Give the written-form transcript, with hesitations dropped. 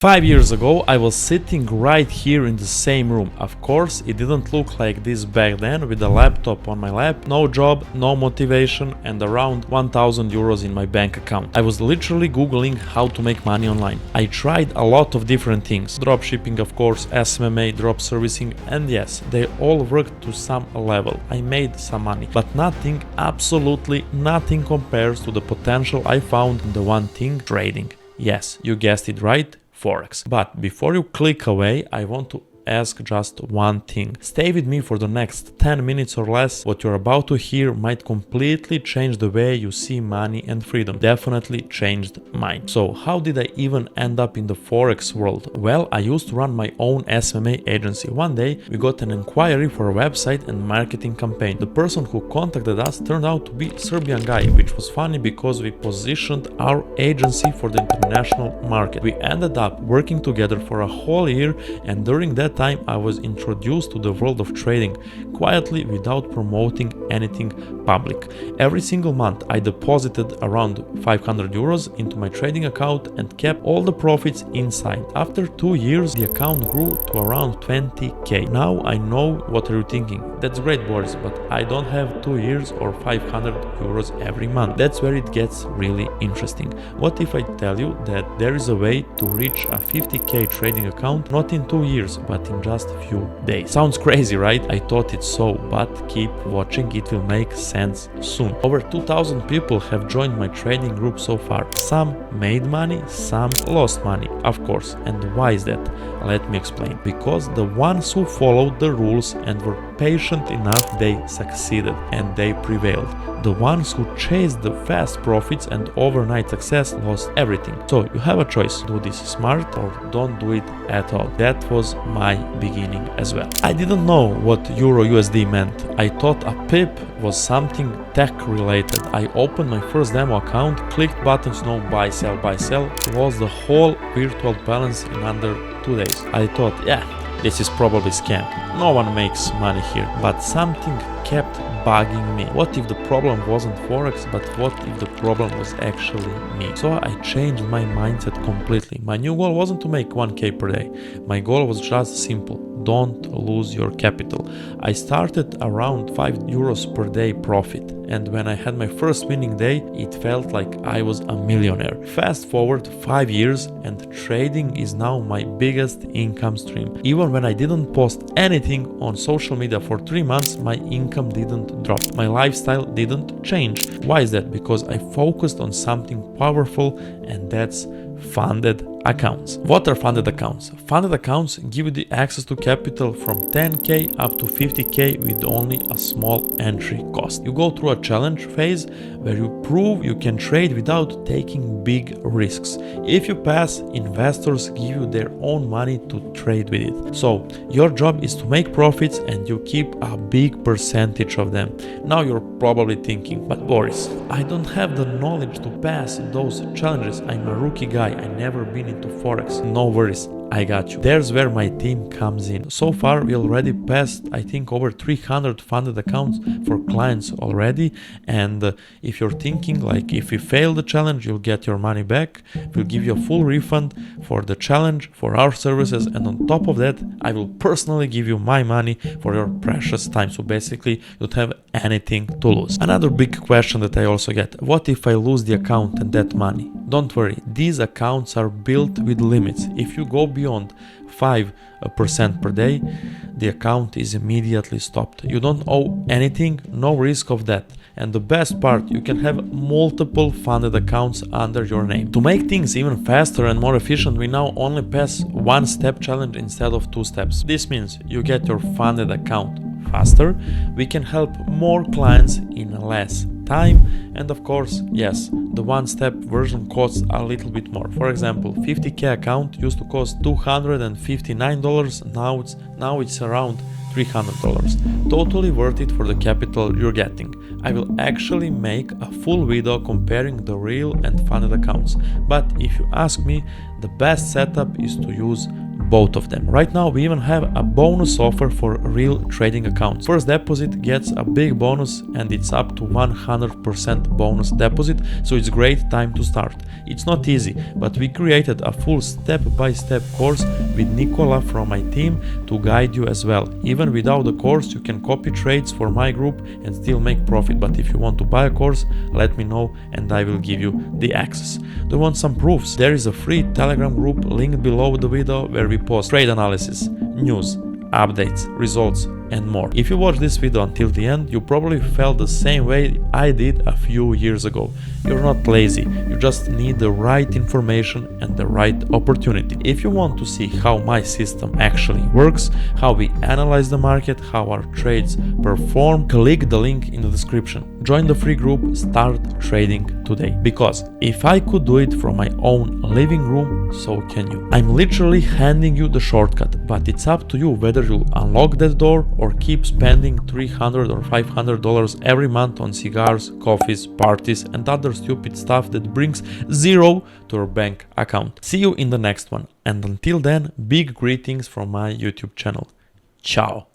5 years ago, I was sitting right here in the same room. Of course, it didn't look like this back then, with a laptop on my lap, no job, no motivation, and around 1000 euros in my bank account. I was literally googling how to make money online. I tried a lot of different things, dropshipping of course, SMMA, drop servicing, and yes, they all worked to some level. I made some money, but nothing, absolutely nothing compares to the potential I found in the one thing, trading. Yes, you guessed it right. Forex. But before you click away, I want to ask just one thing. Stay with me for the next 10 minutes or less. What you're about to hear might completely change the way you see money and freedom. Definitely changed mine. So how did I even end up in the Forex world? Well, I used to run my own SMMA agency. One day we got an inquiry for a website and marketing campaign. The person who contacted us turned out to be a Serbian guy, which was funny because we positioned our agency for the international market. We ended up working together for a whole year, and during that time I was introduced to the world of trading quietly without promoting anything public. Every single month I deposited around 500 euros into my trading account and kept all the profits inside. After 2 years the account grew to around 20k. Now I know what you're thinking. That's great, Boris, but I don't have 2 years or 500 euros every month. That's where it gets really interesting. What if I tell you that there is a way to reach a 50k trading account not in 2 years but in just a few days? Sounds crazy, right? I thought it so, but keep watching, it will make sense soon. Over 2000 people have joined my trading group so far. Some made money, some lost money, of course. And why is that? Let me explain. Because the ones who followed the rules and were patient enough, they succeeded and they prevailed. The ones who chased the fast profits and overnight success lost everything. So you have a choice: do this smart or don't do it at all. That was my beginning as well. I didn't know what Euro USD meant. I thought a pip was something tech related. I opened my first demo account, clicked buttons, buy, sell, lost the whole virtual balance in under 2 days. I thought, yeah, this is probably scam. No one makes money here. But something kept bugging me. What if the problem wasn't Forex, but what if the problem was actually me? So I changed my mindset completely. My new goal wasn't to make 1k per day. My goal was just simple: don't lose your capital. I started around 5 euros per day profit, and when I had my first winning day, it felt like I was a millionaire. Fast forward 5 years and trading is now my biggest income stream. Even when I didn't post anything on social media for 3 months, my income didn't drop. My lifestyle didn't change. Why is that? Because I focused on something powerful, and that's funded accounts. What are funded accounts? Funded accounts give you the access to capital from 10k up to 50k with only a small entry cost. You go through a challenge phase where you prove you can trade without taking big risks. If you pass, investors give you their own money to trade with it. So your job is to make profits and you keep a big percentage of them. Now you're probably thinking, but Boris, I don't have the knowledge to pass those challenges. I'm a rookie guy. I never been into Forex. No worries, I got you. There's where my team comes in. So far we already passed, I think, over 300 funded accounts for clients already. And if you're thinking like, if you fail the challenge you'll get your money back, we'll give you a full refund for the challenge, for our services, and on top of that I will personally give you my money for your precious time. So basically you don't have anything to lose. Another big question that I also get: what if I lose the account and that money? Don't worry, these accounts are built with limits. If you go beyond 5% per day, the account is immediately stopped. You don't owe anything, no risk of that. And the best part, you can have multiple funded accounts under your name. To make things even faster and more efficient, we now only pass 1-step challenge instead of 2 steps. This means you get your funded account faster, we can help more clients in less time, and of course, yes, the 1-step version costs a little bit more. For example, 50k account used to cost $259, now it's around $300. Totally worth it for the capital you're getting. I will actually make a full video comparing the real and funded accounts, but if you ask me, the best setup is to use both of them. Right now we even have a bonus offer for real trading accounts. First deposit gets a big bonus and it's up to 100% bonus deposit, so it's great time to start. It's not easy, but we created a full step-by-step course with Nicola from my team to guide you as well. Even without the course you can copy trades for my group and still make profit, but if you want to buy a course, let me know and I will give you the access. Do you want some proofs? There is a free Telegram group linked below the video where we post trade analysis, news, updates, results, and more. If you watch this video until the end, you probably felt the same way I did a few years ago. You're not lazy, you just need the right information and the right opportunity. If you want to see how my system actually works, how we analyze the market, how our trades perform, click the link in the description. Join the free group, start trading today. Because if I could do it from my own living room, so can you. I'm literally handing you the shortcut, but it's up to you whether you'll unlock that door or keep spending $300 or $500 every month on cigars, coffees, parties, and other stupid stuff that brings zero to your bank account. See you in the next one, and until then, big greetings from my YouTube channel. Ciao.